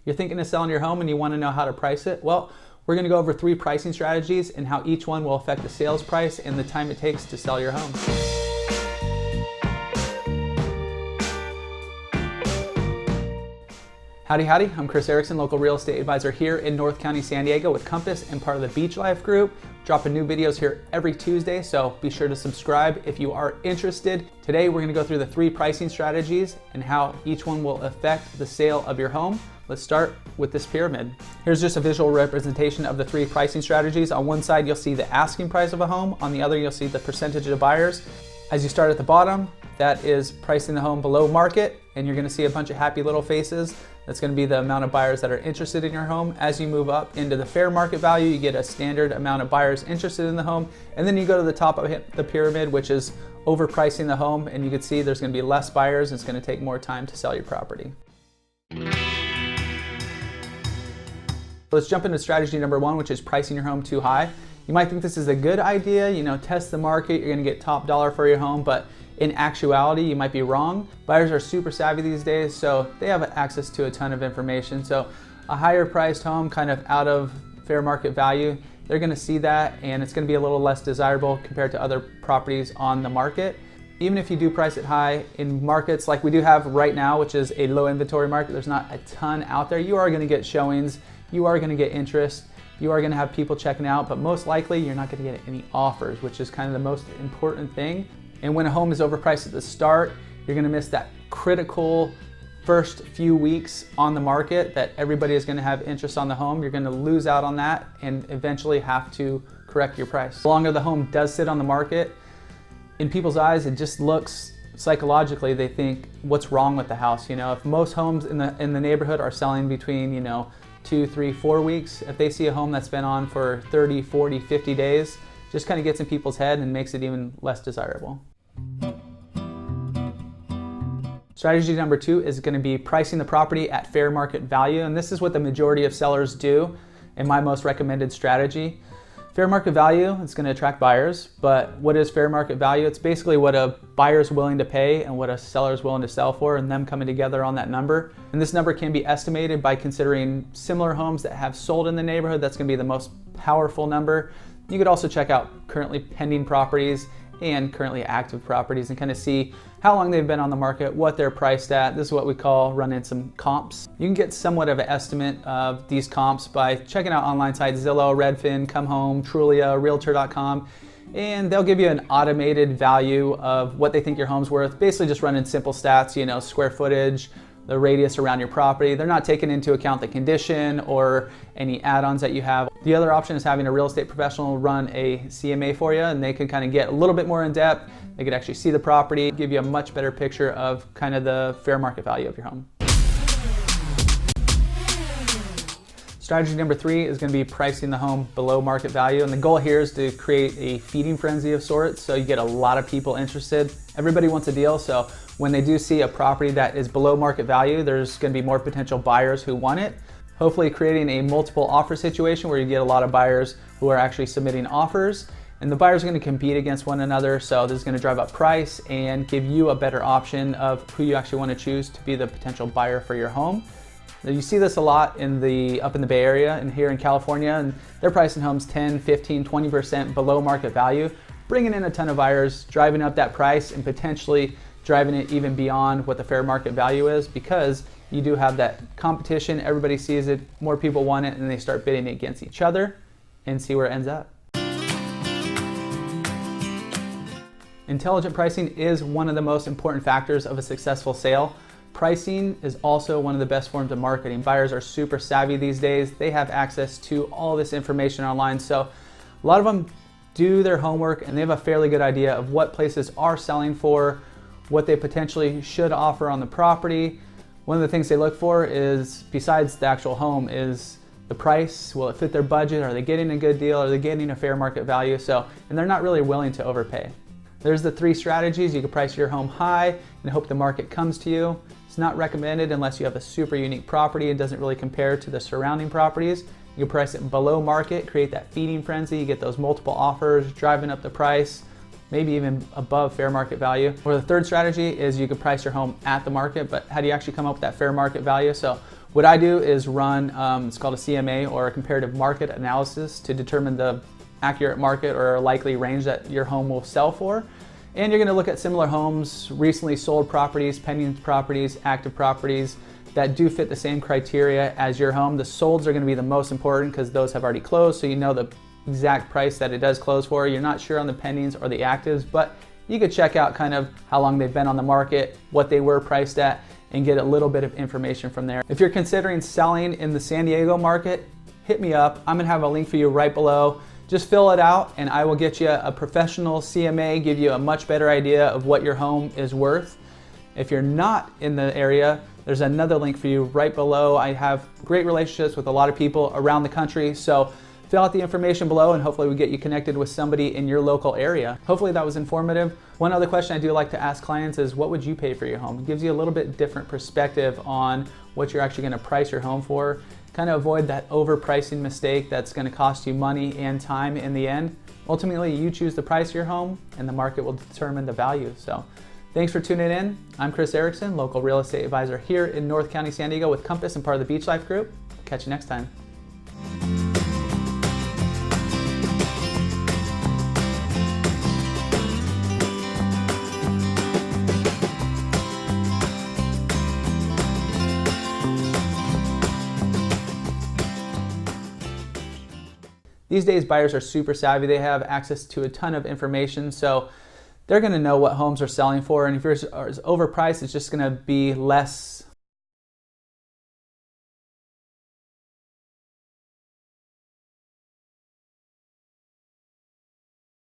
You're thinking of selling your home and you want to know how to price it? Well, we're going to go over 3 pricing strategies and how each one will affect the sales price and the time it takes to sell your home. Howdy, howdy. I'm Chris Erickson, local real estate advisor here in North County, San Diego with Compass and part of the Beach Life Group. Dropping new videos here every Tuesday, so be sure to subscribe if you are interested. Today, we're going to go through the 3 pricing strategies and how each one will affect the sale of your home. Let's start with this pyramid. Here's just a visual representation of the 3 pricing strategies. On one side, you'll see the asking price of a home. On the other, you'll see the percentage of buyers. As you start at the bottom, that is pricing the home below market, and you're going to see a bunch of happy little faces. That's going to be the amount of buyers that are interested in your home. As you move up into the fair market value, you get a standard amount of buyers interested in the home. And then you go to the top of the pyramid, which is overpricing the home. And you can see there's going to be less buyers and it's going to take more time to sell your property. Let's jump into strategy number 1, which is pricing your home too high. You might think this is a good idea, test the market, you're going to get top dollar for your home, but in actuality, you might be wrong. Buyers are super savvy these days, so they have access to a ton of information. So a higher priced home kind of out of fair market value, they're going to see that and it's going to be a little less desirable compared to other properties on the market. Even if you do price it high in markets like we do have right now, which is a low inventory market, there's not a ton out there. You are going to get showings, you are going to get interest, you are going to have people checking out, but most likely you're not going to get any offers, which is kind of the most important thing. And when a home is overpriced at the start, you're going to miss that critical first few weeks on the market that everybody is going to have interest on the home. You're going to lose out on that and eventually have to correct your price. The longer the home does sit on the market, in people's eyes, it just looks psychologically, they think, what's wrong with the house? If most homes in the neighborhood are selling between, 2, 3, 4 weeks, if they see a home that's been on for 30, 40, 50 days, just kind of gets in people's head and makes it even less desirable. Strategy number 2 is going to be pricing the property at fair market value. And this is what the majority of sellers do and my most recommended strategy. Fair market value, it's going to attract buyers, but what is fair market value? It's basically what a buyer is willing to pay and what a seller is willing to sell for and them coming together on that number. And this number can be estimated by considering similar homes that have sold in the neighborhood. That's going to be the most powerful number. You could also check out currently pending properties and currently active properties and kind of see how long they've been on the market, what they're priced at. This is what we call running some comps. You can get somewhat of an estimate of these comps by checking out online sites, Zillow, Redfin, Come Home, Trulia, Realtor.com, and they'll give you an automated value of what they think your home's worth, basically just running simple stats, square footage, the radius around your property. They're not taking into account the condition or any add-ons that you have. The other option is having a real estate professional run a CMA for you, and they can kind of get a little bit more in depth. They could actually see the property, give you a much better picture of kind of the fair market value of your home. Strategy number 3 is going to be pricing the home below market value. And the goal here is to create a feeding frenzy of sorts. So you get a lot of people interested. Everybody wants a deal. So when they do see a property that is below market value, there's going to be more potential buyers who want it. Hopefully creating a multiple offer situation where you get a lot of buyers who are actually submitting offers. And the buyers are going to compete against one another. So this is going to drive up price and give you a better option of who you actually want to choose to be the potential buyer for your home. You see this a lot up in the Bay Area and here in California, and they're pricing homes 10, 15, 20% below market value, bringing in a ton of buyers, driving up that price and potentially driving it even beyond what the fair market value is, because you do have that competition, everybody sees it, more people want it, and they start bidding against each other and see where it ends up. Intelligent pricing is one of the most important factors of a successful sale. Pricing is also one of the best forms of marketing. Buyers are super savvy these days. They have access to all this information online. So a lot of them do their homework and they have a fairly good idea of what places are selling for, what they potentially should offer on the property. One of the things they look for is, besides the actual home, is the price. Will it fit their budget? Are they getting a good deal? Are they getting a fair market value? And they're not really willing to overpay. There's the 3 strategies. You can price your home high and hope the market comes to you. It's not recommended unless you have a super unique property and doesn't really compare to the surrounding properties. You can price it below market, create that feeding frenzy, you get those multiple offers, driving up the price, maybe even above fair market value. Or the third strategy is you could price your home at the market, but how do you actually come up with that fair market value? So What I do is run, it's called a CMA, or a comparative market analysis, to determine the accurate market or likely range that your home will sell for. And you're gonna look at similar homes, recently sold properties, pending properties, active properties that do fit the same criteria as your home. The solds are gonna be the most important because those have already closed, so you know the exact price that it does close for. You're not sure on the pendings or the actives, but you could check out kind of how long they've been on the market, what they were priced at, and get a little bit of information from there. If you're considering selling in the San Diego market, hit me up. I'm gonna have a link for you right below. Just fill it out and I will get you a professional CMA, give you a much better idea of what your home is worth. If you're not in the area, there's another link for you right below. I have great relationships with a lot of people around the country, so fill out the information below and hopefully we get you connected with somebody in your local area. Hopefully that was informative. One other question I do like to ask clients is, what would you pay for your home? It gives you a little bit different perspective on what you're actually gonna price your home for. Kind of avoid that overpricing mistake that's gonna cost you money and time in the end. Ultimately, you choose the price of your home and the market will determine the value. So thanks for tuning in. I'm Chris Erickson, local real estate advisor here in North County, San Diego with Compass and part of the Beach Life Group. Catch you next time. These days, buyers are super savvy. They have access to a ton of information, so they're gonna know what homes are selling for, and if yours is overpriced, it's just gonna be less